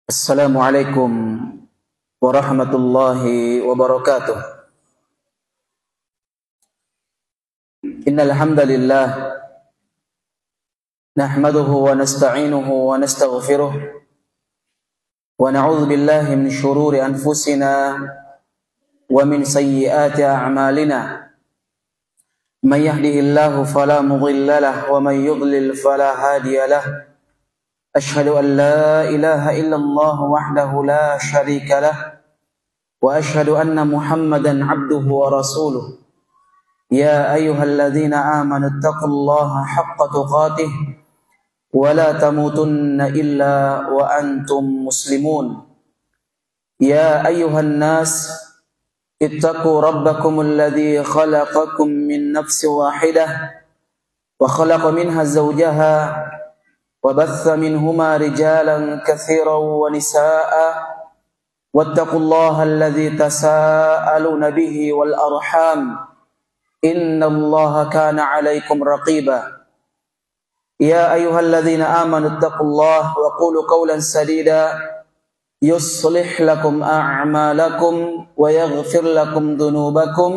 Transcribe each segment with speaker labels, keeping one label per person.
Speaker 1: Assalamualaikum warahmatullahi wabarakatuh. Innal hamdalillah nahmaduhu wa nasta'inuhu wa nastaghfiruh wa na'udzu billahi min shururi anfusina wa min sayyiati a'malina. May yahdihillahu fala mudilla lahu wa may yudlil fala hadiya lahu. أشهد أن لا إله إلا الله وحده لا شريك له وأشهد أن محمدا عبده ورسوله يا أيها الذين آمنوا اتقوا الله حق تقاته ولا تموتن إلا وأنتم مسلمون يا أيها الناس اتقوا ربكم الذي خلقكم من نفس واحدة وخلق منها زوجها وبث منهما رجالا كثيرا ونساء واتقوا الله الذي تساءلون به والأرحام إن الله كان عليكم رقيبا يا أيها الذين آمنوا اتقوا الله وقولوا قولا سديدا يصلح لكم أعمالكم ويغفر لكم ذنوبكم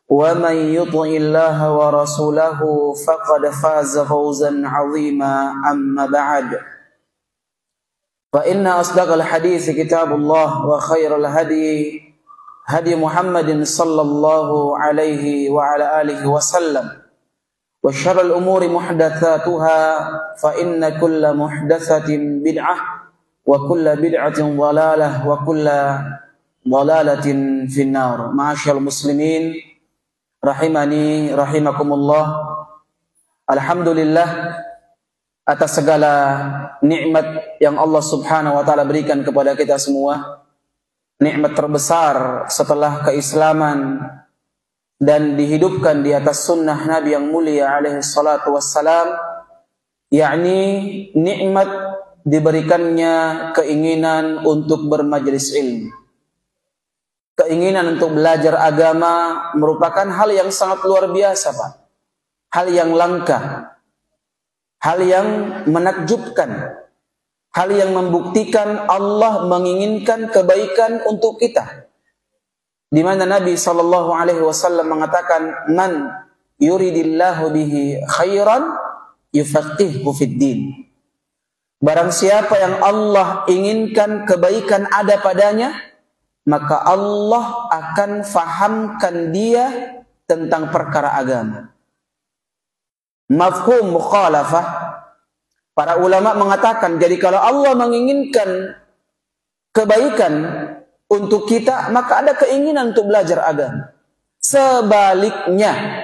Speaker 1: ومن يطع الله ورسوله فقد فاز فوزا عظيما أما بعد فإن أصدق الحديث كتاب الله وخير الهدي هدي محمد صلى الله عليه وعلى آله وسلم وشر الأمور محدثاتها فإن كل محدثة بدعة وكل بدعة ضلالة وكل ضلالة في النار. معاشر المسلمين rahimani rahimakumullah. Alhamdulillah atas segala nikmat yang Allah Subhanahu wa taala berikan kepada kita semua. Nikmat terbesar setelah keislaman dan dihidupkan di atas sunnah Nabi yang mulia alaihi salatu wassalam, yakni nikmat diberikannya keinginan untuk bermajelis ilmu. Keinginan untuk belajar agama merupakan hal yang sangat luar biasa, Pak. Hal yang langka. Hal yang menakjubkan. Hal yang membuktikan Allah menginginkan kebaikan untuk kita. Di mana Nabi SAW mengatakan, "Man yuridillahu bihi khairan yufaqihuhu fid din." Barang siapa yang Allah inginkan kebaikan ada padanya, maka Allah akan fahamkan dia tentang perkara agama. Mafhum mukhalafah. Para ulama mengatakan, jadi kalau Allah menginginkan kebaikan untuk kita, maka ada keinginan untuk belajar agama. Sebaliknya,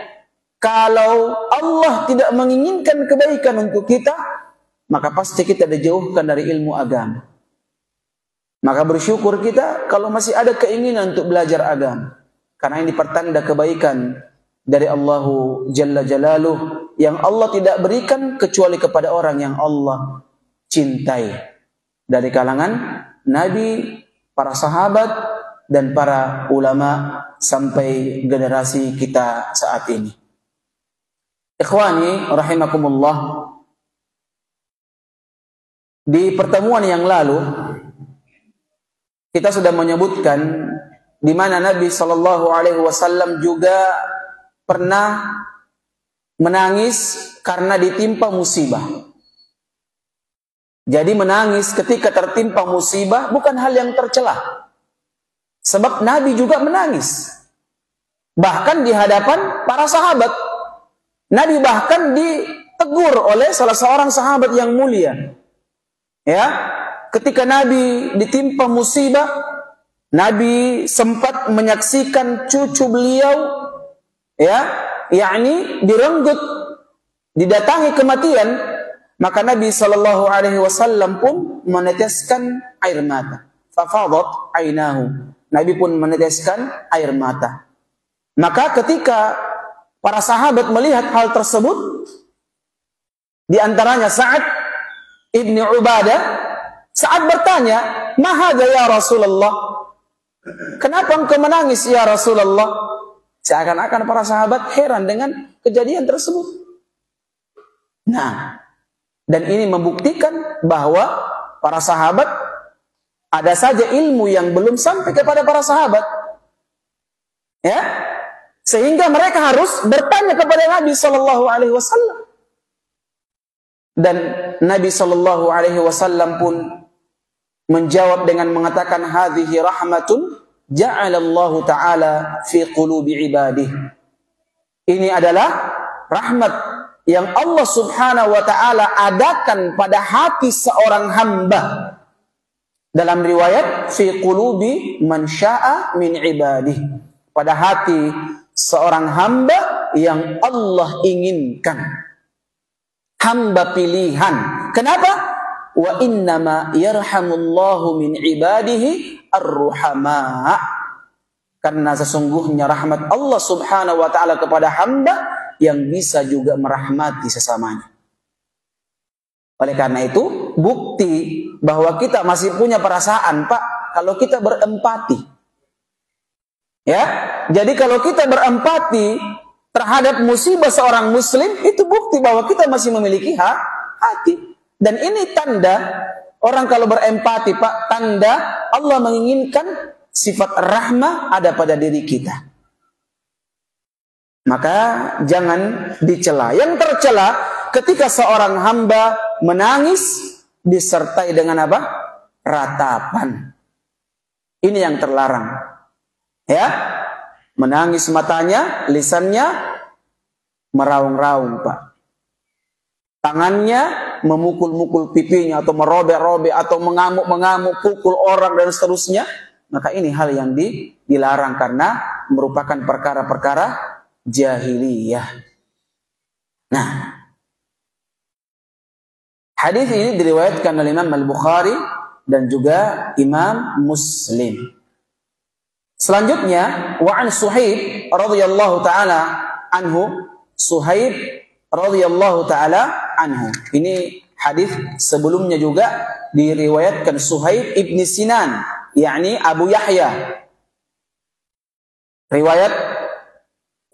Speaker 1: kalau Allah tidak menginginkan kebaikan untuk kita, maka pasti kita dijauhkan dari ilmu agama. Maka bersyukur kita kalau masih ada keinginan untuk belajar agama. Karena ini pertanda kebaikan dari Allahu Jalla Jalaluh yang Allah tidak berikan kecuali kepada orang yang Allah cintai. Dari kalangan Nabi, para sahabat, dan para ulama sampai generasi kita saat ini. Ikhwani rahimakumullah. Di pertemuan yang lalu kita sudah menyebutkan di mana Nabi SAW juga pernah menangis karena ditimpa musibah. Jadi menangis ketika tertimpa musibah bukan hal yang tercela. Sebab Nabi juga menangis. Bahkan di hadapan para sahabat. Nabi bahkan ditegur oleh salah seorang sahabat yang mulia. Ya. Ketika Nabi ditimpa musibah, Nabi sempat menyaksikan cucu beliau, yakni direnggut, didatangi kematian, maka Nabi SAW pun meneteskan air mata. Fafadat ainahu. Nabi pun meneteskan air mata. Maka ketika para sahabat melihat hal tersebut, di antaranya Sa'ad ibni Ubadah, saat bertanya, "Mahadha ya Rasulullah?" Kenapa engkau menangis ya Rasulullah? Seakan-akan para sahabat heran dengan kejadian tersebut. Nah, dan ini membuktikan bahwa para sahabat Ada saja ilmu yang belum sampai kepada para sahabat. Ya, sehingga mereka harus bertanya kepada Nabi Sallallahu Alaihi Wasallam. Dan Nabi Sallallahu Alaihi Wasallam pun menjawab dengan mengatakan, hadhihi rahmatun ja'alallahu ta'ala fi qulubi ibadih. Ini adalah rahmat yang Allah Subhanahu wa ta'ala adakan pada hati seorang hamba. Dalam riwayat, fi qulubi man sya'a min ibadih. Pada hati seorang hamba yang Allah inginkan. Hamba pilihan. Kenapa? Wa innama yarhamullahu min ibadihi ar-ruhama. Karena sesungguhnya rahmat Allah Subhanahu wa ta'ala kepada hamba yang bisa juga merahmati sesamanya. Oleh karena itu, bukti bahwa kita masih punya perasaan, Pak, kalau kita berempati. Ya, jadi kalau kita berempati terhadap musibah seorang muslim, itu bukti bahwa kita masih memiliki hati. Dan ini tanda orang kalau berempati, Pak, tanda Allah menginginkan sifat rahmah ada pada diri kita. Maka jangan dicela. Yang tercela ketika seorang hamba menangis disertai dengan apa? Ratapan. Ini yang terlarang. Ya, menangis matanya, lisannya meraung-raung, Pak. Tangannya memukul-mukul pipinya atau merobek-robek atau mengamuk-mengamuk, pukul orang dan seterusnya. Maka ini hal yang dilarang karena merupakan perkara-perkara jahiliyah. Nah, hadis ini diriwayatkan oleh Imam Al-Bukhari dan juga Imam Muslim. Selanjutnya, wa an Suhaib radhiyallahu taala anhu, Suhaib radhiyallahu taala anhu. Ini hadis sebelumnya juga diriwayatkan Suhaib ibn Sinan, yakni Abu Yahya. Riwayat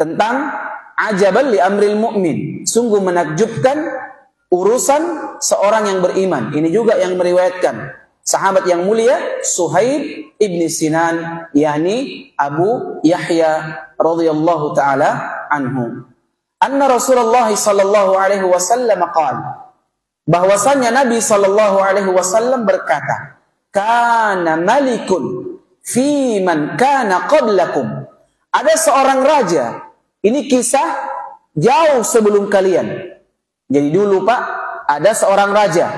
Speaker 1: tentang ajabal li amril mu'min, sungguh menakjubkan urusan seorang yang beriman. Ini juga yang meriwayatkan sahabat yang mulia Suhaib ibn Sinan, yakni Abu Yahya radhiyallahu taala anhu. Anna Rasulullah sallallahu alaihi wasallam qala, bahwasanya Nabi sallallahu alaihi wasallam berkata, kana malikun fi man kana qablakum. Ada seorang raja. Ini kisah jauh sebelum kalian. Jadi dulu, Pak, ada seorang raja.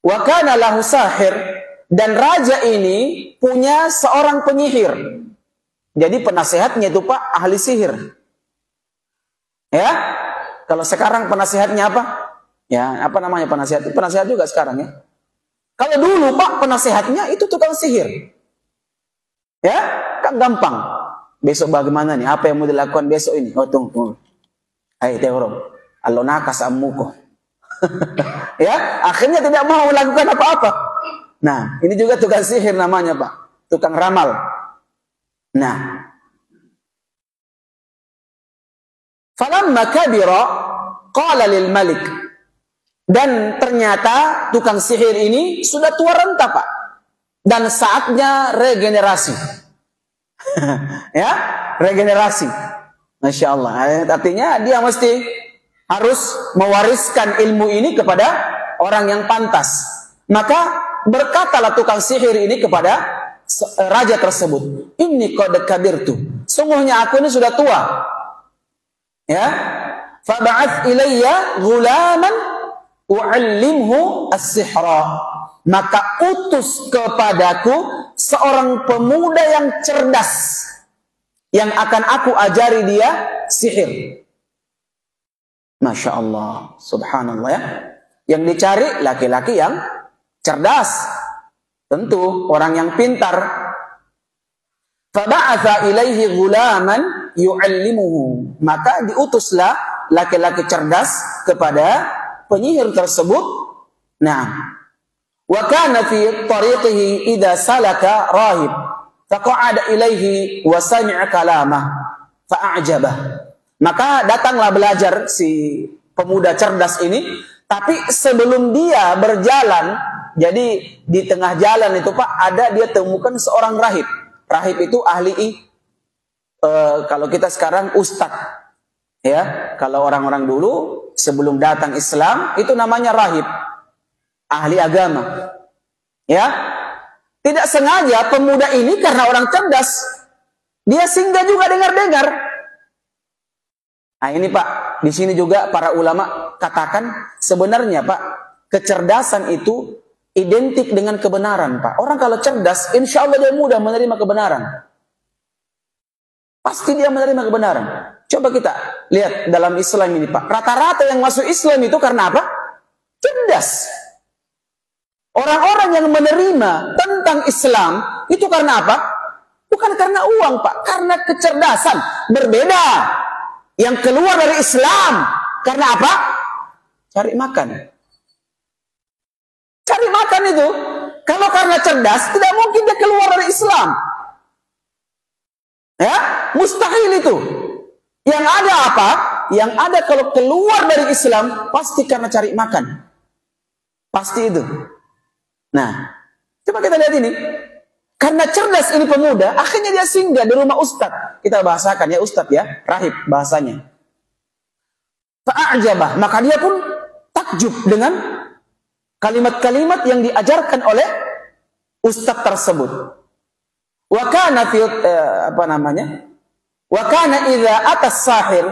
Speaker 1: Wa kana lahu sahir, dan raja ini punya seorang penyihir. Jadi penasehatnya itu, Pak, ahli sihir. Ya, kalau sekarang penasehatnya apa? Ya, apa namanya penasehat? Penasehat juga sekarang ya. Kalau dulu, Pak, penasehatnya itu tukang sihir. Ya, kan gampang. Besok bagaimana nih? Apa yang mau dilakukan besok ini? Oh, tunggu. Hai, teoro. Allo nakas ammuko. Ya, akhirnya tidak mau melakukan apa-apa. Nah, ini juga tukang sihir namanya, Pak. Tukang ramal. Nah, falamma kabira qala lil malik. Dan ternyata tukang sihir ini sudah tua renta, Pak. Dan saatnya regenerasi. Ya, regenerasi. Masya Allah. Artinya dia mesti harus mewariskan ilmu ini kepada orang yang pantas. Maka berkatalah tukang sihir ini kepada raja tersebut, inni qad kabirtu. Sungguhnya aku ini sudah tua. Ya, fab'ath ilayya ghulaman u'allimhu as-sihra. Maka utus kepadaku seorang pemuda yang cerdas yang akan aku ajari dia sihir. Masya Allah, subhanallah ya. Yang dicari laki-laki yang cerdas, tentu orang yang pintar. Faba'atha ilaihi ghulaman yu'allimuhu. Maka diutuslah laki-laki cerdas kepada penyihir tersebut. Nah, wa kana fi tariqihi idza salaka rahib faqa'ada ilaihi wa sami'a kalamah fa'ajabah. Maka datanglah belajar si pemuda cerdas ini, tapi sebelum dia berjalan Jadi di tengah jalan itu Pak, ada dia temukan seorang rahib. Rahib itu ahli kalau kita sekarang ustadz. Ya, kalau orang-orang dulu sebelum datang Islam itu namanya rahib, ahli agama. Ya, tidak sengaja pemuda ini karena orang cerdas, dia singgah juga dengar-dengar. Nah ini Pak, di sini juga para ulama katakan sebenarnya Pak, kecerdasan itu identik dengan kebenaran Pak. Orang kalau cerdas, insya Allah dia mudah menerima kebenaran. Pasti dia menerima kebenaran. Coba kita lihat dalam Islam ini Pak. Rata-rata yang masuk Islam itu karena apa? Cerdas. Orang-orang yang menerima tentang Islam itu karena apa? Bukan karena uang Pak. Karena kecerdasan. Berbeda. Yang keluar dari Islam. Karena apa? Cari makan. Cari makan itu. Kalau karena cerdas, tidak mungkin dia keluar dari Islam. Ya, mustahil itu. Yang ada apa? Yang ada kalau keluar dari Islam pasti karena cari makan. Pasti itu. Nah, coba kita lihat ini. Karena cerdas ini pemuda, akhirnya dia singgah di rumah ustadz. Kita bahasakan ya ustadz ya, rahib bahasanya. Fa'ajabah, maka dia pun takjub dengan kalimat-kalimat yang diajarkan oleh ustadz tersebut. Wa kana fi Wa kana idza atas sahir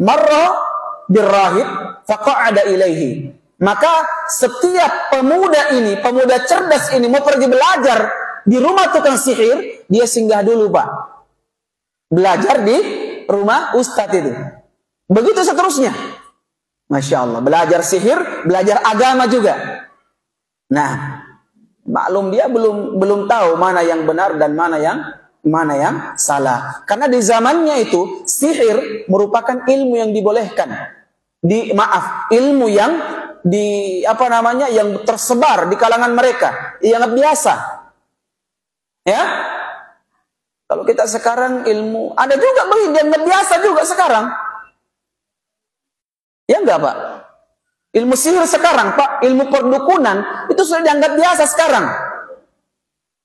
Speaker 1: marra birrahib faqa'ada ilaihi. Maka setiap pemuda ini, pemuda cerdas ini mau pergi belajar di rumah tukang sihir, dia singgah dulu Pak. Belajar di rumah ustadz itu. Begitu seterusnya. Masya Allah, belajar sihir, belajar agama juga. Nah, maklum dia belum tahu mana yang benar dan mana yang salah. Karena di zamannya itu sihir merupakan ilmu yang dibolehkan. Ilmu yang yang tersebar di kalangan mereka, yang biasa. Ya. Kalau kita sekarang ilmu ada juga yang biasa juga sekarang. Ya enggak, Pak? Ilmu sihir sekarang, Pak, ilmu perdukunan itu sudah dianggap biasa sekarang.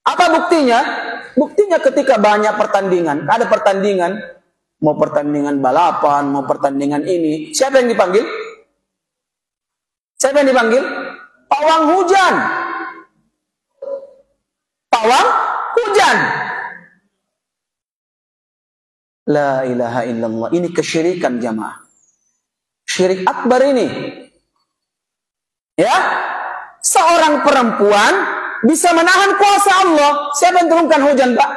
Speaker 1: Apa buktinya? Buktinya ketika banyak pertandingan, ada pertandingan, mau pertandingan balapan, mau pertandingan ini, siapa yang dipanggil? Siapa yang dipanggil? Pawang hujan. Pawang hujan. La ilaha illallah. Ini kesyirikan jamaah. Syirik akbar ini. Ya, seorang perempuan bisa menahan kuasa Allah. Siapa yang turunkan hujan, Pak?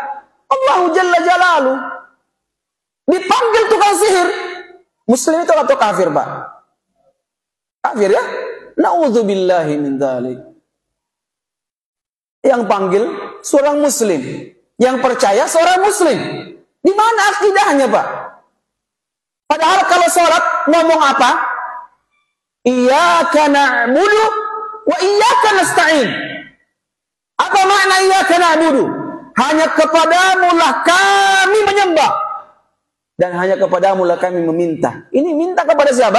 Speaker 1: Allahu Jalla Jalalu. Dipanggil tukang sihir. Muslim itu atau kafir, Pak? Kafir ya? Na'udzubillahi min dzalik. Yang panggil seorang muslim, yang percaya seorang muslim. Di mana akidahnya, Pak? Padahal kalau sholat ngomong apa? Iyyaka na'budu wa iyyaka nasta'in. Apa makna iyyaka na'budu? Hanya kepadamu lah kami menyembah dan hanya kepadamu lah kami meminta. Ini minta kepada siapa?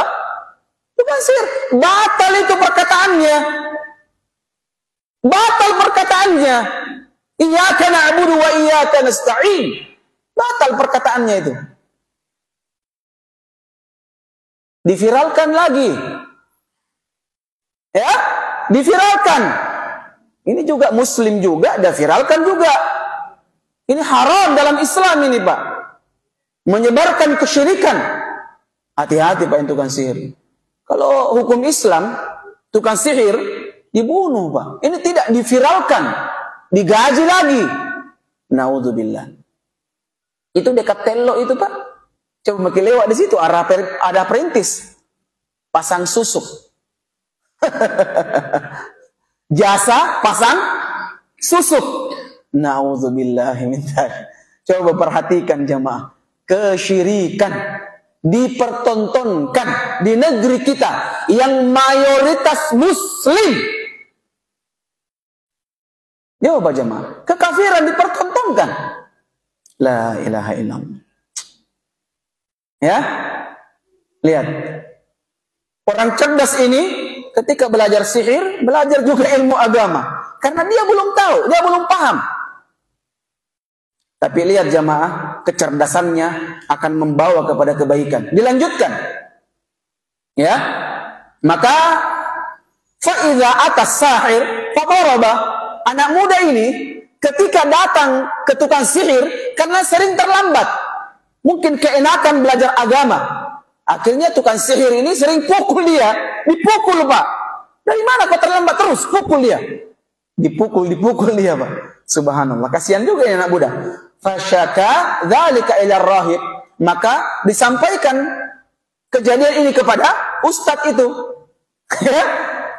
Speaker 1: Bukan sihir. Batal itu perkataannya. Batal perkataannya. Iyyaka na'budu wa iyyaka nasta'in. Batal perkataannya itu. Diviralkan lagi. Ya, diviralkan. Ini juga muslim juga, diviralkan juga. Ini haram dalam Islam ini, Pak. Menyebarkan kesyirikan. Hati-hati Pak yang tukang sihir. Kalau hukum Islam, tukang sihir dibunuh, Pak. Ini tidak diviralkan, digaji lagi. Naudzubillah. Itu dekat Tello itu, Pak. Coba makin lewat di situ, ada perintis. Pasang susuk. Jasa pasang susuk. Naudzubillahi min dzalik. Coba perhatikan jamaah. Kesyirikan dipertontonkan di negeri kita yang mayoritas muslim. Coba jamaah. Kekafiran dipertontonkan. La ilaha illallah. Ya. Lihat. Orang cerdas ini ketika belajar sihir, belajar juga ilmu agama. Karena dia belum tahu, dia belum paham. Tapi lihat jamaah, kecerdasannya akan membawa kepada kebaikan. Dilanjutkan. Ya. Maka fa'idha atas sahir fadaraba. Anak muda ini ketika datang ke tukang sihir karena sering terlambat. Mungkin keenakan belajar agama. Akhirnya tukang sihir ini sering pukul dia. Dipukul, Pak. Dari mana kau terlambat terus? Pukul dia. Dipukul dia, Pak. Subhanallah. Kasihan juga ya anak muda. Fasyaka dzalika ila rahib. Maka disampaikan kejadian ini kepada ustadz itu.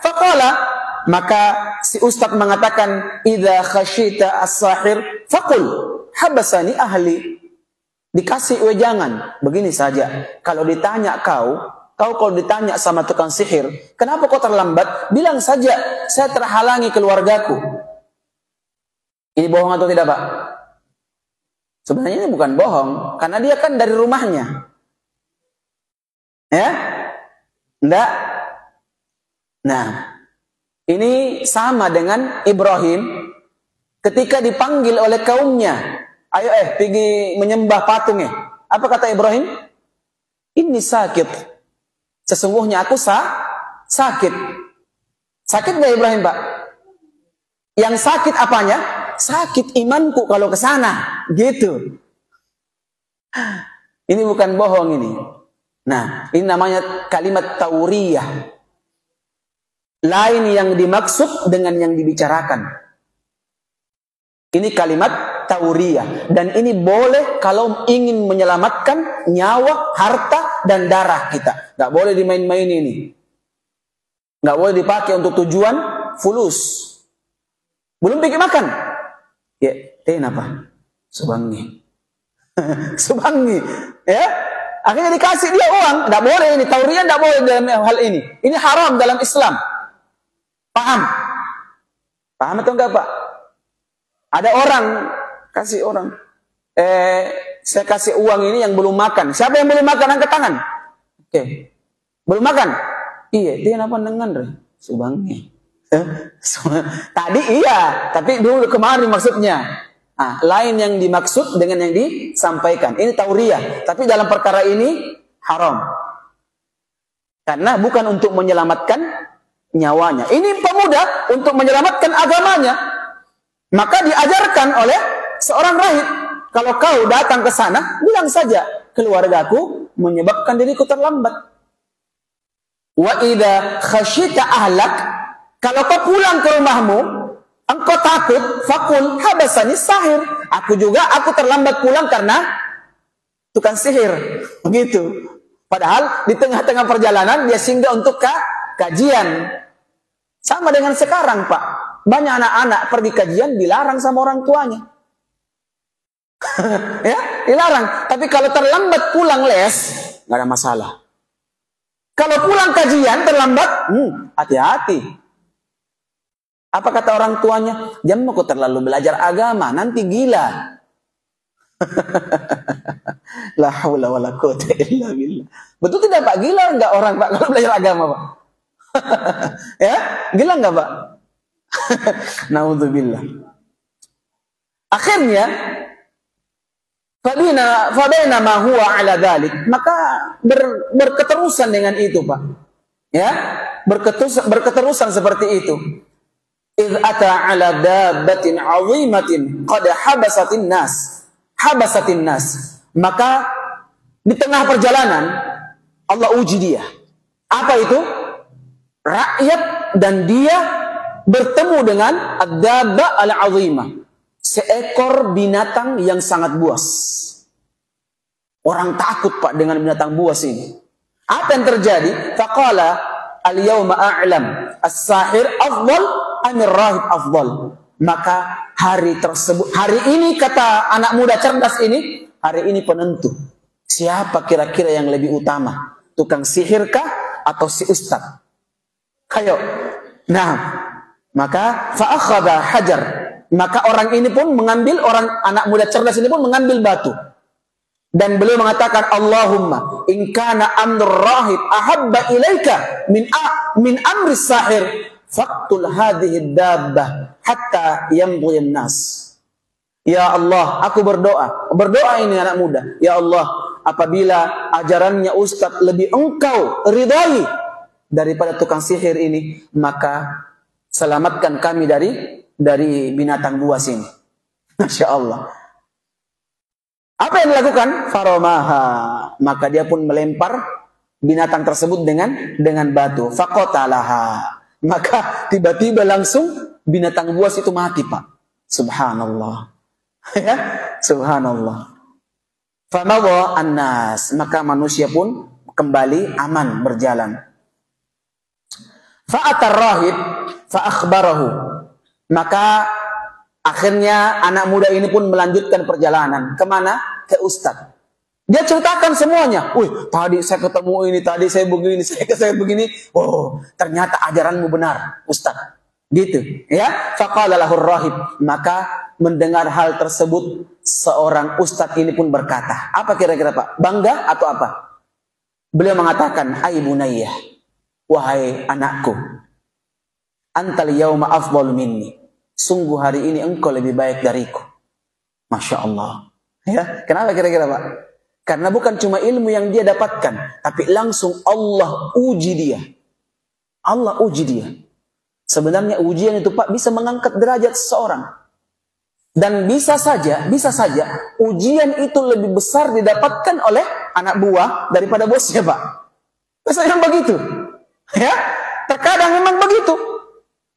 Speaker 1: Faqala, maka si ustadz mengatakan, idza khasyita as-sahir faqul habasani ahli. Dikasih wejangan, begini saja. Kalau ditanya kalau ditanya sama tukang sihir, kenapa kau terlambat? Bilang saja, saya terhalangi keluargaku. Ini bohong atau tidak, Pak? Sebenarnya ini bukan bohong, karena dia kan dari rumahnya. Ya? Enggak? Nah, ini sama dengan Ibrahim ketika dipanggil oleh kaumnya. Ayo pergi menyembah patung . Apa kata Ibrahim? Ini sakit. Sesungguhnya aku sakit. Sakit gak Ibrahim, Pak? Yang sakit apanya? Sakit imanku kalau ke sana. Gitu. Ini bukan bohong ini. Nah, ini namanya kalimat tauriyah. Lain yang dimaksud dengan yang dibicarakan. Ini kalimat tauriyah. Dan ini boleh kalau ingin menyelamatkan nyawa, harta, dan darah kita. Gak boleh dimain-main ini. Gak boleh dipakai untuk tujuan fulus. Belum pikir makan. Ya, apa? Subangi. Subangi. Ya. Akhirnya dikasih dia uang. Gak boleh ini. Tauriyah gak boleh dalam hal ini. Ini haram dalam Islam. Paham? Paham atau enggak, Pak? Ada orang, kasih orang. Saya kasih uang ini yang belum makan. Siapa yang belum makan? Angkat tangan. Oke. Belum makan? Iya, dia apa dengan Subangi. Tadi iya, tapi dulu kemarin maksudnya. Nah, lain yang dimaksud dengan yang disampaikan. Ini tauriyah. Tapi dalam perkara ini haram. Karena bukan untuk menyelamatkan nyawanya. Ini pemuda untuk menyelamatkan agamanya. Maka diajarkan oleh seorang rahib. Kalau kau datang ke sana, bilang saja, keluargaku menyebabkan diriku terlambat. Wa idza khasyita ahlak, kalau kau pulang ke rumahmu, engkau takut, faqul habasani sahir. Aku terlambat pulang karena tukang sihir. Begitu. Padahal di tengah-tengah perjalanan dia singgah untuk kajian. Sama dengan sekarang, Pak. Banyak anak-anak pergi kajian dilarang sama orang tuanya. Ya, dilarang. Tapi kalau terlambat pulang les, nggak ada masalah. Kalau pulang kajian terlambat, hati-hati. Apa kata orang tuanya? Jangan kok terlalu belajar agama, nanti gila. La haula wala quwwata illa billah. Betul tidak, Pak? Gila enggak orang, Pak, kalau belajar agama, Pak? Ya, gila enggak, Pak? Naudzubillah. Akhirnya fabina ma huwa ala dzalik, maka berketerusan dengan itu, Pak. Ya, berketerusan seperti itu. Idz ata ala dabbatin 'azimatin qad habasatin nas. Maka di tengah perjalanan Allah uji dia. Apa itu? Rakyat dan dia bertemu dengan ad-dabba al-'azimah. Seekor binatang yang sangat buas. Orang takut, Pak, dengan binatang buas ini. Apa yang terjadi? Faqala al-yawma a'lam as-sahir afdal amir rahib afdal. Maka hari tersebut, hari ini kata anak muda cerdas ini, hari ini penentu. Siapa kira-kira yang lebih utama? Tukang sihirkah atau si ustaz? Ayo. Nah, maka fa'akhadha hajar. Maka orang ini pun mengambil, anak muda cerdas ini pun mengambil batu. Dan beliau mengatakan, Allahumma in kana amrul rahib ahabba ilaika min amri sahir faqtul hadhihi dabbah hatta yamdhiyan nas. Ya Allah, aku berdoa ini anak muda. Ya Allah, apabila ajarannya Ustadz lebih engkau ridai daripada tukang sihir ini, maka selamatkan kami dari binatang buas ini. Masya Allah. Apa yang dilakukan? Faromaha. Maka dia pun melempar binatang tersebut dengan batu. Faqotalaha. Maka tiba-tiba langsung binatang buas itu mati, Pak. Subhanallah. Ya, subhanallah. Famawa annas. Maka manusia pun kembali aman berjalan. Fa'atar rahib fa'akhbarahu. Maka akhirnya anak muda ini pun melanjutkan perjalanan. Kemana? Ke Ustadz. Dia ceritakan semuanya. Wih, tadi saya ketemu ini, tadi saya begini, saya begini. Oh, ternyata ajaranmu benar, Ustadz. Gitu. Ya. Faqala lahur rahib. Maka mendengar hal tersebut, seorang Ustadz ini pun berkata. Apa kira-kira, Pak? Bangga atau apa? Beliau mengatakan, Ai bunayyah, wahai anakku, antal yauma afdal minni. Sungguh hari ini engkau lebih baik dariku. Masya Allah. Ya, kenapa kira-kira, Pak? Karena bukan cuma ilmu yang dia dapatkan, tapi langsung Allah uji dia. Allah uji dia. Sebenarnya ujian itu, Pak, bisa mengangkat derajat seseorang. Dan bisa saja ujian itu lebih besar didapatkan oleh anak buah daripada bosnya, Pak. Biasanya begitu. Ya, terkadang memang begitu.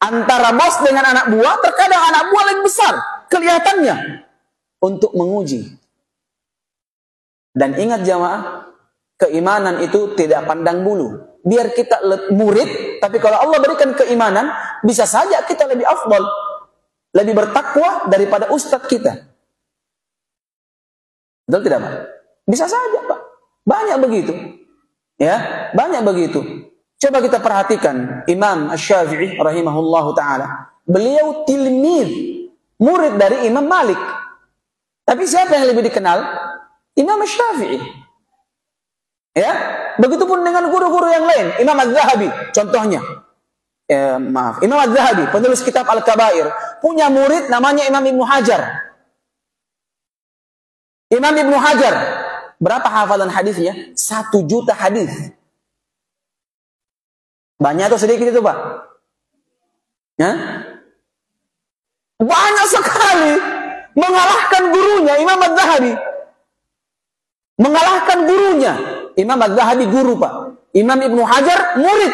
Speaker 1: Antara bos dengan anak buah, terkadang anak buah lebih besar kelihatannya untuk menguji. Dan ingat jamaah, keimanan itu tidak pandang bulu. Biar kita murid, tapi kalau Allah berikan keimanan, bisa saja kita lebih afdal, lebih bertakwa daripada ustadz kita. Betul tidak, Pak? Bisa saja, Pak. Banyak begitu. Ya, banyak begitu. Coba kita perhatikan Imam Asy-Syafi'i rahimahullahu ta'ala. Beliau tilmid, murid dari Imam Malik. Tapi siapa yang lebih dikenal? Imam Asy-Syafi'i. Ya, begitupun dengan guru-guru yang lain. Imam Az-Zahabi, contohnya. Imam Az-Zahabi, penulis kitab Al-Kabair, punya murid namanya Imam Ibnu Hajar. Imam Ibnu Hajar, berapa hafalan hadisnya? 1 juta hadis. Banyak atau sedikit itu, Pak? Ya? Banyak sekali. Mengalahkan gurunya, Imam Az-Zahabi. Mengalahkan gurunya. Imam Az-Zahabi guru, Pak. Imam Ibnu Hajar murid.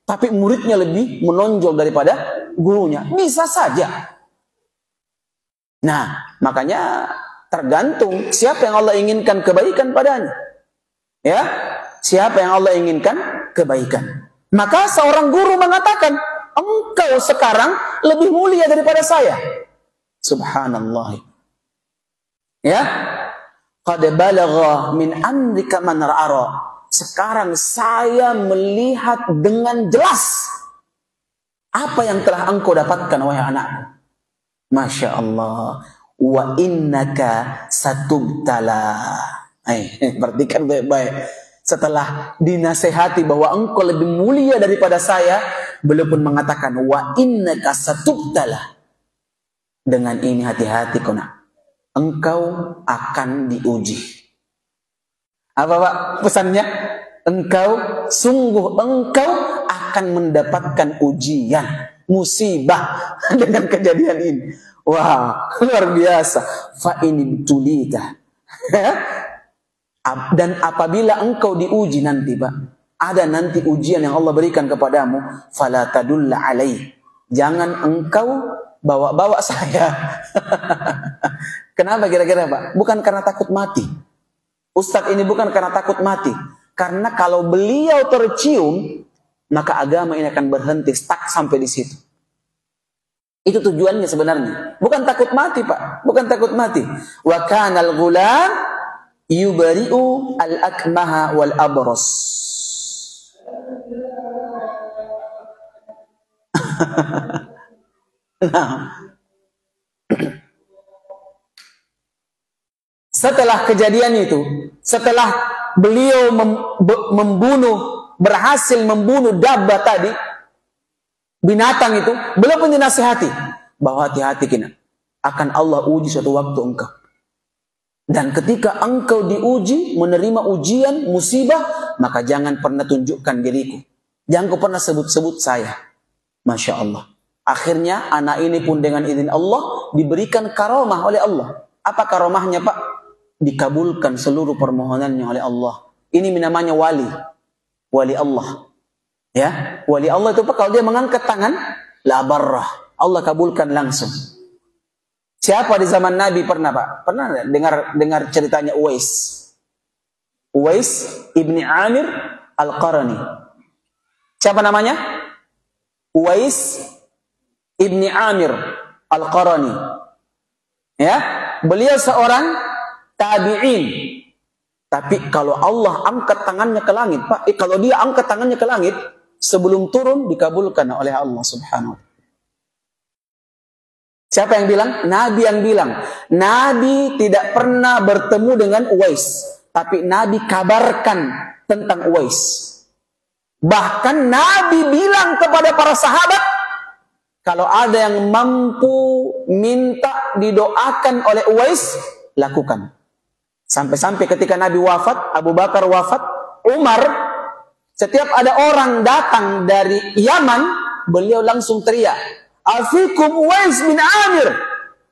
Speaker 1: Tapi muridnya lebih menonjol daripada gurunya. Bisa saja. Nah, makanya tergantung siapa yang Allah inginkan kebaikan padanya. Ya, siapa yang Allah inginkan kebaikan. Maka seorang guru mengatakan, engkau sekarang lebih mulia daripada saya. Subhanallah. Ya. Qad balagha min amrika man ra'ara. Sekarang saya melihat dengan jelas apa yang telah engkau dapatkan, wahai anakku. Masya Allah. Wa innaka satubtala. Perhatikan baik-baik. Setelah dinasehati bahwa engkau lebih mulia daripada saya, beliau pun mengatakan, wa innaka satubtala. Dengan ini hati-hati kau nak. Engkau akan diuji. Apa, Pak, pesannya? Sungguh engkau akan mendapatkan ujian, musibah dengan kejadian ini. Wah, luar biasa. Fa ini tulita. Dan apabila engkau diuji nanti, Pak, ada nanti ujian yang Allah berikan kepadamu, fala tadulla alaih. Jangan engkau bawa-bawa saya. Kenapa kira-kira, Pak? Bukan karena takut mati. Ustadz ini bukan karena takut mati. Karena kalau beliau tercium, maka agama ini akan berhenti, stuck sampai di situ. Itu tujuannya sebenarnya. Bukan takut mati, Pak. Bukan takut mati. Wa kanal ghulam yubari'u al-akmaha wal abros. Nah. setelah kejadian itu, setelah beliau berhasil membunuh Dabbah tadi, binatang itu, beliau pun dinasihati bahwa hati-hati kina, akan Allah uji suatu waktu engkau. Dan ketika engkau diuji, menerima ujian, musibah, maka jangan pernah tunjukkan diriku. Jangan kau pernah sebut-sebut saya. Masya Allah. Akhirnya anak ini pun dengan izin Allah diberikan karomah oleh Allah. Apa karomahnya Pak? Dikabulkan seluruh permohonannya oleh Allah. Ini namanya wali. Wali Allah. Ya, wali Allah itu Pak, kalau dia mengangkat tangan, la barrah. Allah kabulkan langsung. Siapa di zaman Nabi pernah Pak? Pernah dengar ceritanya Uwais? Uwais ibni Amir Al-Qarani. Siapa namanya? Uwais ibni Amir Al-Qarani. Ya, beliau seorang tabi'in. Tapi kalau Allah angkat tangannya ke langit, Pak, kalau dia angkat tangannya ke langit, sebelum turun dikabulkan oleh Allah Subhanahu wa ta'ala. Siapa yang bilang? Nabi yang bilang. Nabi tidak pernah bertemu dengan Uwais, tapi Nabi kabarkan tentang Uwais. Bahkan Nabi bilang kepada para sahabat, kalau ada yang mampu minta didoakan oleh Uwais, lakukan. Sampai-sampai ketika Nabi wafat, Abu Bakar wafat, Umar, setiap ada orang datang dari Yaman, beliau langsung teriak, Afikum Uwais bin Amir.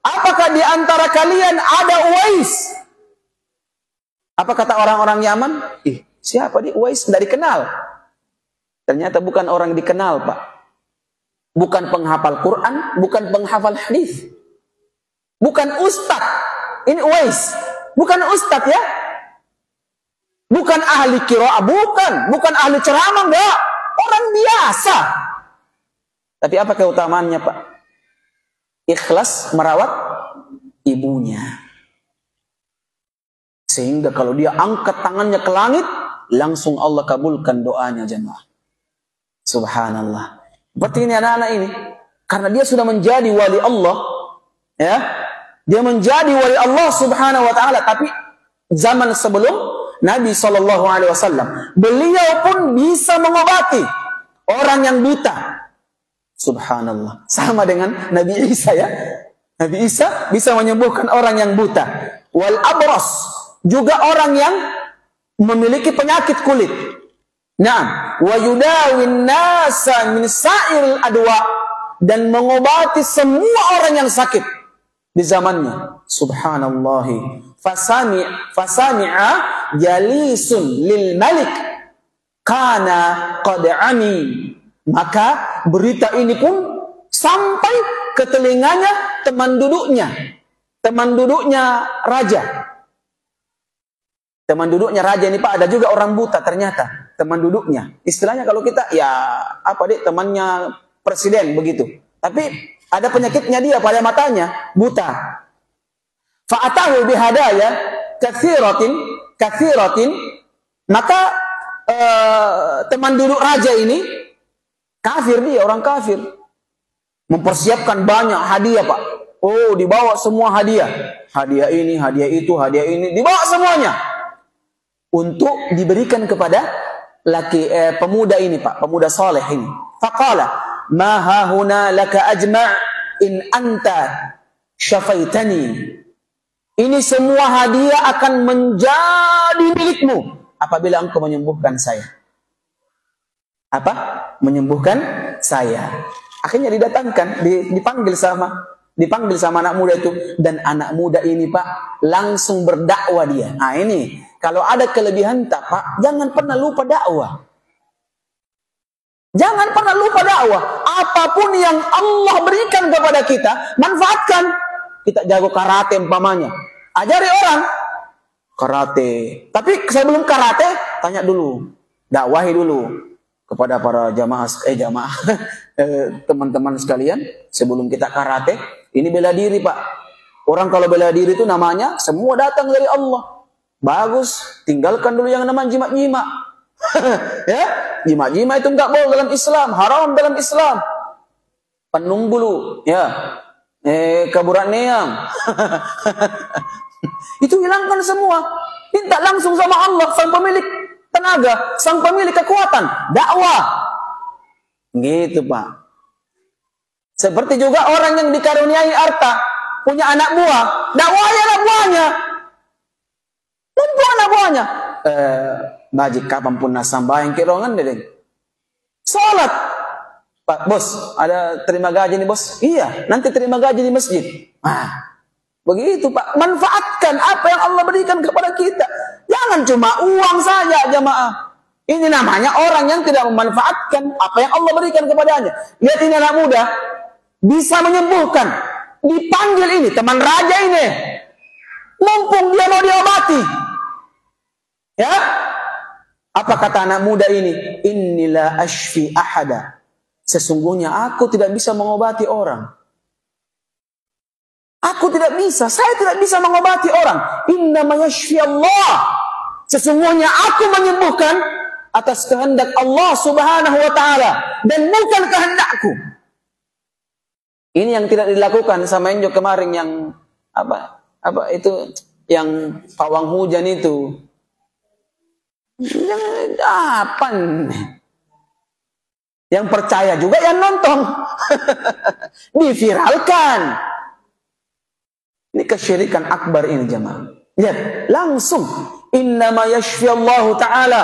Speaker 1: Apakah di antara kalian ada Uwais? Apa kata orang-orang Yaman? Siapa di Uwais? Tidak dikenal. Ternyata bukan orang dikenal, Pak. Bukan penghafal Quran, bukan penghafal hadis. Bukan ustaz. Ini Uwais. Bukan ustaz ya. Bukan ahli qiraah, bukan ahli ceramah, enggak. Orang biasa. Tapi apa keutamaannya Pak? Ikhlas merawat ibunya. Sehingga kalau dia angkat tangannya ke langit, langsung Allah kabulkan doanya jemaah. Subhanallah. Berarti ini anak-anak ini, karena dia sudah menjadi wali Allah, ya, dia menjadi wali Allah Subhanahu wa ta'ala. Tapi zaman sebelum Nabi SAW, beliau pun bisa mengobati orang yang buta. Subhanallah. Sama dengan Nabi Isa ya. Nabi Isa bisa menyembuhkan orang yang buta. Wal abras, juga orang yang memiliki penyakit kulit. Naam, wa yudawin nasa min sa'iril adwa, dan mengobati semua orang yang sakit di zamannya. Subhanallah. Fasami'a jalisun lil malik kana qad ami. Maka berita ini pun sampai ke telinganya teman duduknya raja. Teman duduknya raja ini Pak, ada juga orang buta ternyata, teman duduknya. Istilahnya kalau kita ya apa deh, temannya presiden begitu. Tapi ada penyakitnya dia pada matanya, buta. Fa'atahu bihadaya katsiratin. Maka teman duduk raja ini kafir, dia orang kafir, mempersiapkan banyak hadiah Pak. Oh, dibawa semua hadiah. Hadiah ini, hadiah itu, hadiah ini, dibawa semuanya untuk diberikan kepada pemuda ini Pak, pemuda soleh ini. Faqala ma hahuna laka ajma' in anta syafaitani. Ini semua hadiah akan menjadi milikmu apabila engkau menyembuhkan saya. Apa? Menyembuhkan saya. Akhirnya didatangkan, dipanggil sama anak muda itu, dan anak muda ini Pak langsung berdakwah dia. Nah ini, kalau ada kelebihan tak Pak, jangan pernah lupa dakwah. Jangan pernah lupa dakwah. Apapun yang Allah berikan kepada kita, manfaatkan. Kita jago karate umpamanya, ajari orang karate. Tapi sebelum karate, tanya dulu, dakwahi dulu kepada para teman-teman sekalian, sebelum kita karate, ini bela diri Pak. Orang kalau bela diri itu namanya semua datang dari Allah. Bagus, tinggalkan dulu yang namanya jimat-jimat. Ya, jimat-jimat itu enggak boleh dalam Islam, haram dalam Islam. Penung bulu, ya. Kaburan neang. Itu hilangkan semua. Minta langsung sama Allah, sang pemilik tenaga, sang pemilik kekuatan. Dakwah. Gitu, Pak. Seperti juga orang yang dikaruniai harta, punya anak buah. Dakwahi anak buahnya. Mumpung anak buahnya. Bajik kapan pun nasambayang kirongan deh. Salat. Pak, bos, ada terima gaji nih, bos? Iya, nanti terima gaji di masjid. Begitu, Pak. Manfaatkan apa yang Allah berikan kepada kita. Jangan cuma uang saja, jamaah. Ini namanya orang yang tidak memanfaatkan apa yang Allah berikan kepadanya. Lihat ini anak muda, bisa menyembuhkan. Dipanggil ini, teman raja ini. Mumpung dia mau diobati. Ya? Apa kata anak muda ini? Inilah ashfi ahada. Sesungguhnya aku tidak bisa mengobati orang. Aku tidak bisa, saya tidak bisa mengobati orang. Innama yashfi Allah. Sesungguhnya aku menyembuhkan atas kehendak Allah Subhanahu wa taala dan bukan kehendakku. Ini yang tidak dilakukan sama Enjo kemarin yang apa itu yang pawang hujan itu. Apa? Yang percaya juga yang nonton. Diviralkan. Ini kesyirikan akbar ini, jemaah. Lihat, langsung innama yashfi Allah taala.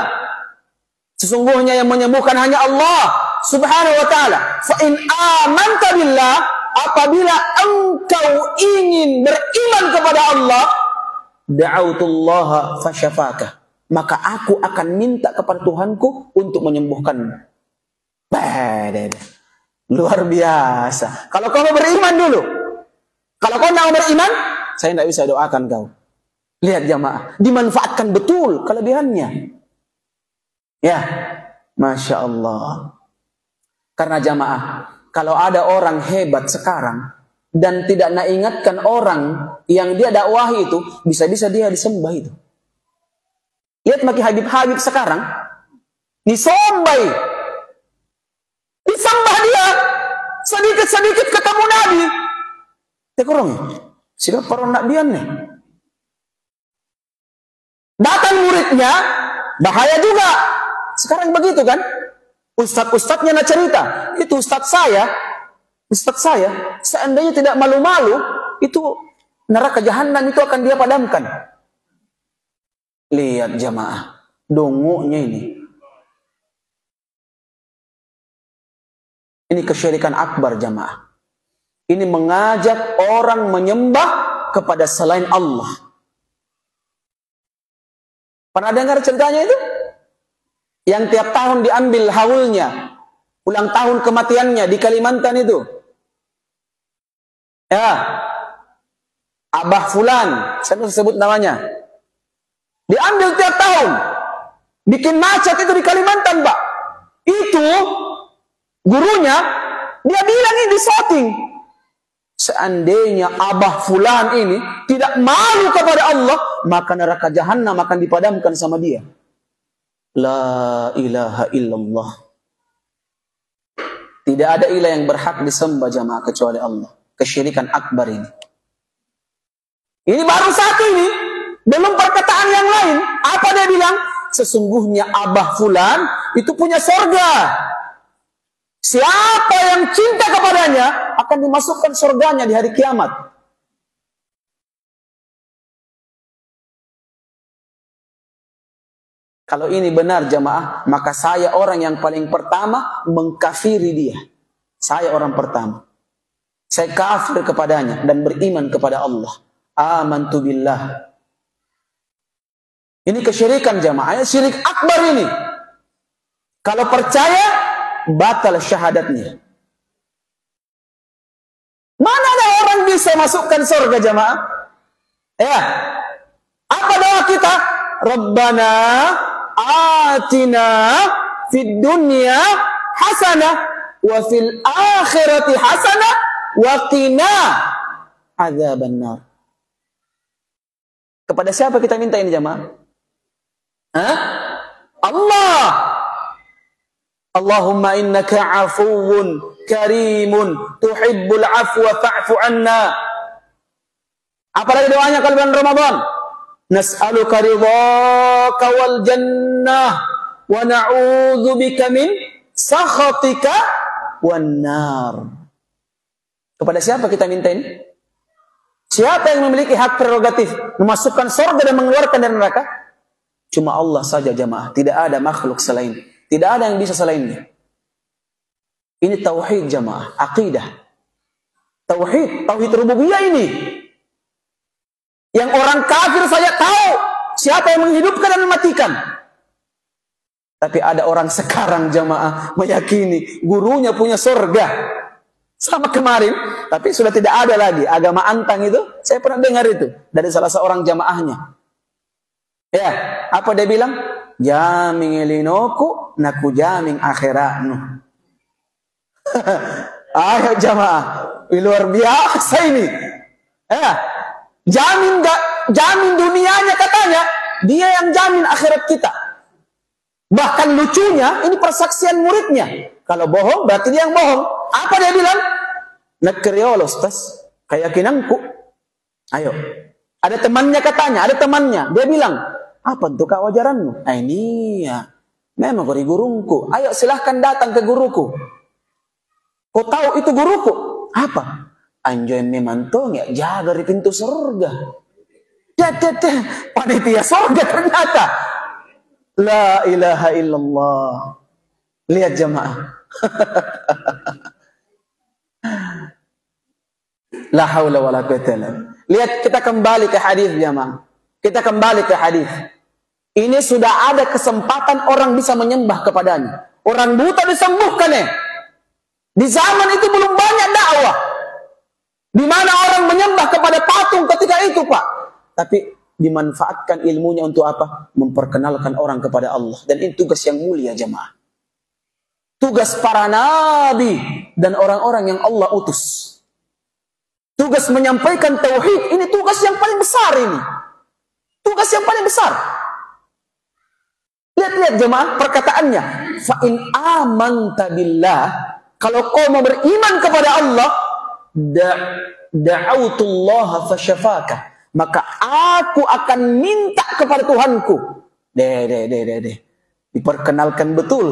Speaker 1: Sesungguhnya yang menyembuhkan hanya Allah Subhanahu wa taala. Fa in amanta billah, apabila engkau ingin beriman kepada Allah, da'autullaha fasyafaka. Maka aku akan minta kepada Tuhanku untuk menyembuhkanmu. Luar biasa. Kalau kau beriman dulu. Kalau kau tidak beriman, saya tidak bisa doakan kau. Lihat jamaah, dimanfaatkan betul kelebihannya. Ya, Masya Allah. Karena jamaah, kalau ada orang hebat sekarang dan tidak nak ingatkan orang yang dia dakwahi itu, bisa-bisa dia disembah itu. Lihat maki Habib-Habib sekarang, disombai, disembah dia, sedikit-sedikit ketemu Nabi. Tekorong, sila paron nak bian nih. Datang muridnya, bahaya juga. Sekarang begitu kan? Ustadz-ustadznya nak cerita, itu ustadz saya, seandainya tidak malu-malu, itu neraka jahanam itu akan dia padamkan. Lihat jamaah, dongunya ini. Ini kesyirikan akbar jamaah. Ini mengajak orang menyembah kepada selain Allah. Pernah dengar ceritanya itu? Yang tiap tahun diambil haulnya, ulang tahun kematiannya di Kalimantan itu. Ya, Abah Fulan, saya sebut namanya. Diambil tiap tahun, bikin macet itu di Kalimantan, Pak. Itu gurunya, dia bilang ini di shooting. Seandainya Abah Fulan ini tidak malu kepada Allah, maka neraka jahanam akan dipadamkan sama dia. La ilaha illallah. Tidak ada ilah yang berhak disembah jamaah kecuali Allah. Kesyirikan akbar ini. Ini baru satu ini. Belum perkataan yang lain. Apa dia bilang? Sesungguhnya Abah Fulan itu punya surga. Siapa yang cinta kepadanya akan dimasukkan surganya di hari kiamat. Kalau ini benar jamaah, maka saya orang yang paling pertama mengkafiri dia. Saya orang pertama. Saya kafir kepadanya dan beriman kepada Allah. Amantu billah. Ini kesyirikan jamaah, syirik akbar ini. Kalau percaya, batal syahadatnya. Mana ada orang bisa masukkan surga jamaah? Ya. Apa doa kita? Rabbana atina fid dunya hasanah wa fil akhirati hasanah wa qina adzabannar. Kepada siapa kita minta ini jamaah? Allah. Allahumma innaka afuwun karimun tuhibbul afwa fa'fu anna. Apalagi doanya kalau bulan Ramadan. Nas'aluka ridhaka wal jannah wa na'udzubika min sakhatika wan nar. Kepada siapa kita minta ini? Siapa yang memiliki hak prerogatif memasukkan surga dan mengeluarkan dari neraka? Cuma Allah saja jamaah. Tidak ada makhluk selain. Tidak ada yang bisa selainnya. Ini tauhid jamaah, akidah. Tauhid rububiyah ini. Yang orang kafir saja tahu siapa yang menghidupkan dan mematikan. Tapi ada orang sekarang jamaah meyakini gurunya punya surga. Sama kemarin, tapi sudah tidak ada lagi. Agama antang itu, saya pernah dengar itu dari salah seorang jamaahnya. Ya, apa dia bilang? Jaming elinoku, naku jaming akhiratnu. Ayo jamaah, luar biasa ini. Ya, jamin dunianya katanya, dia yang jamin akhirat kita. Bahkan lucunya, ini persaksian muridnya. Kalau bohong, berarti dia yang bohong. Apa dia bilang? Nekriol Ustaz, keyakinanku. Ayo. Ada temannya katanya, ada temannya. Dia bilang, apa untuk kewajaranmu? Ini ya, memang gurungku. Ayo silahkan datang ke guruku. Kau tahu itu guruku? Apa? Anjoy memantong ya, jaga dari pintu surga. Panitia surga ternyata. La ilaha illallah. Lihat jamaah. La haula wala quwwata illa billah. Lihat, kita kembali ke hadis jamaah. Kita kembali ke hadis. Ini sudah ada kesempatan orang bisa menyembah kepadanya. Orang buta disembuhkan ya. Di zaman itu belum banyak dakwah. Di mana orang menyembah kepada patung ketika itu, Pak. Tapi dimanfaatkan ilmunya untuk apa? Memperkenalkan orang kepada Allah. Dan ini tugas yang mulia jemaah. Tugas para nabi dan orang-orang yang Allah utus. Tugas menyampaikan tauhid, ini tugas yang paling besar ini. Tugas yang paling besar. Lihat-lihat jemaah perkataannya. Fa in amanta billah, kalau kau mau beriman kepada Allah, da'autullaha fasyafaka, maka aku akan minta kepada Tuhanku. Diperkenalkan betul,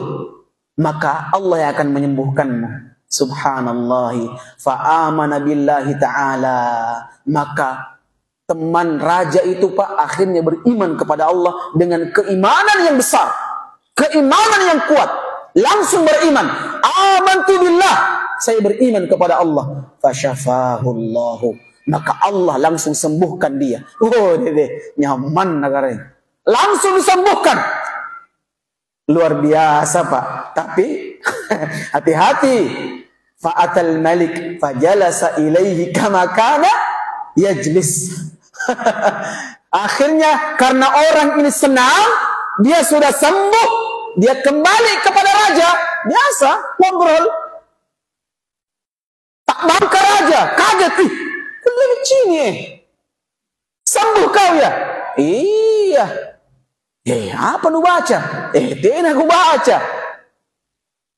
Speaker 1: maka Allah yang akan menyembuhkanmu. Subhanallahi fa'amana billahi ta'ala. Maka teman raja itu Pak akhirnya beriman kepada Allah dengan keimanan yang besar, keimanan yang kuat. Langsung beriman. Amantu billah, saya beriman kepada Allah. Fasyafahullahu, maka Allah langsung sembuhkan dia. Oh, nyaman negaranya. Langsung disembuhkan. Luar biasa Pak. Tapi hati-hati. Fa'atal malik fajalasa ilaihi kama kana yajlis. Akhirnya karena orang ini senang, dia sudah sembuh, dia kembali kepada raja. Biasa ngobrol. Tak bangka raja, kaget. Kenapa sini? Sembuh kau ya? Iya. Apa lu baca? Tidak aku baca.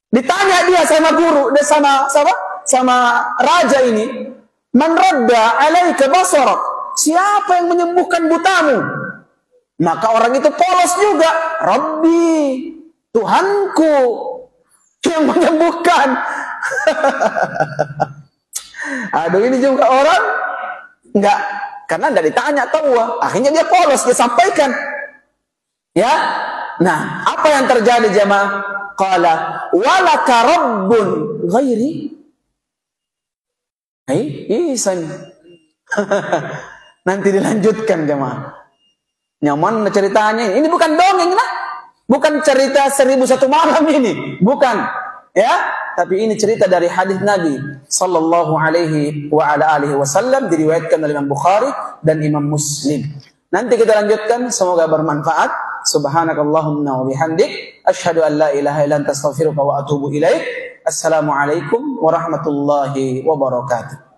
Speaker 1: Ditanya dia sama guru, dia sama raja ini, man radda alaika basarak, siapa yang menyembuhkan butamu? Maka orang itu polos juga, Rabbi, Tuhanku yang menyembuhkan. Aduh, ini juga orang enggak, karena enggak ditanya tahu, akhirnya dia polos, dia sampaikan. Ya. Nah, apa yang terjadi jemaah? Qala walaka rabbun ghairi. Isan. Nanti dilanjutkan jemaah. Nyaman ceritanya. Ini bukan dongeng lah. Bukan cerita 1001 malam ini. Bukan. Ya, tapi ini cerita dari hadis Nabi sallallahu alaihi wa ala alihi wasallam, diriwayatkan oleh Imam Bukhari dan Imam Muslim. Nanti kita lanjutkan, semoga bermanfaat. Subhanakallahumma wa bihamdik, asyhadu an la ilaha illa anta astaghfiruka wa atubu ilaik. Assalamualaikum warahmatullahi wabarakatuh.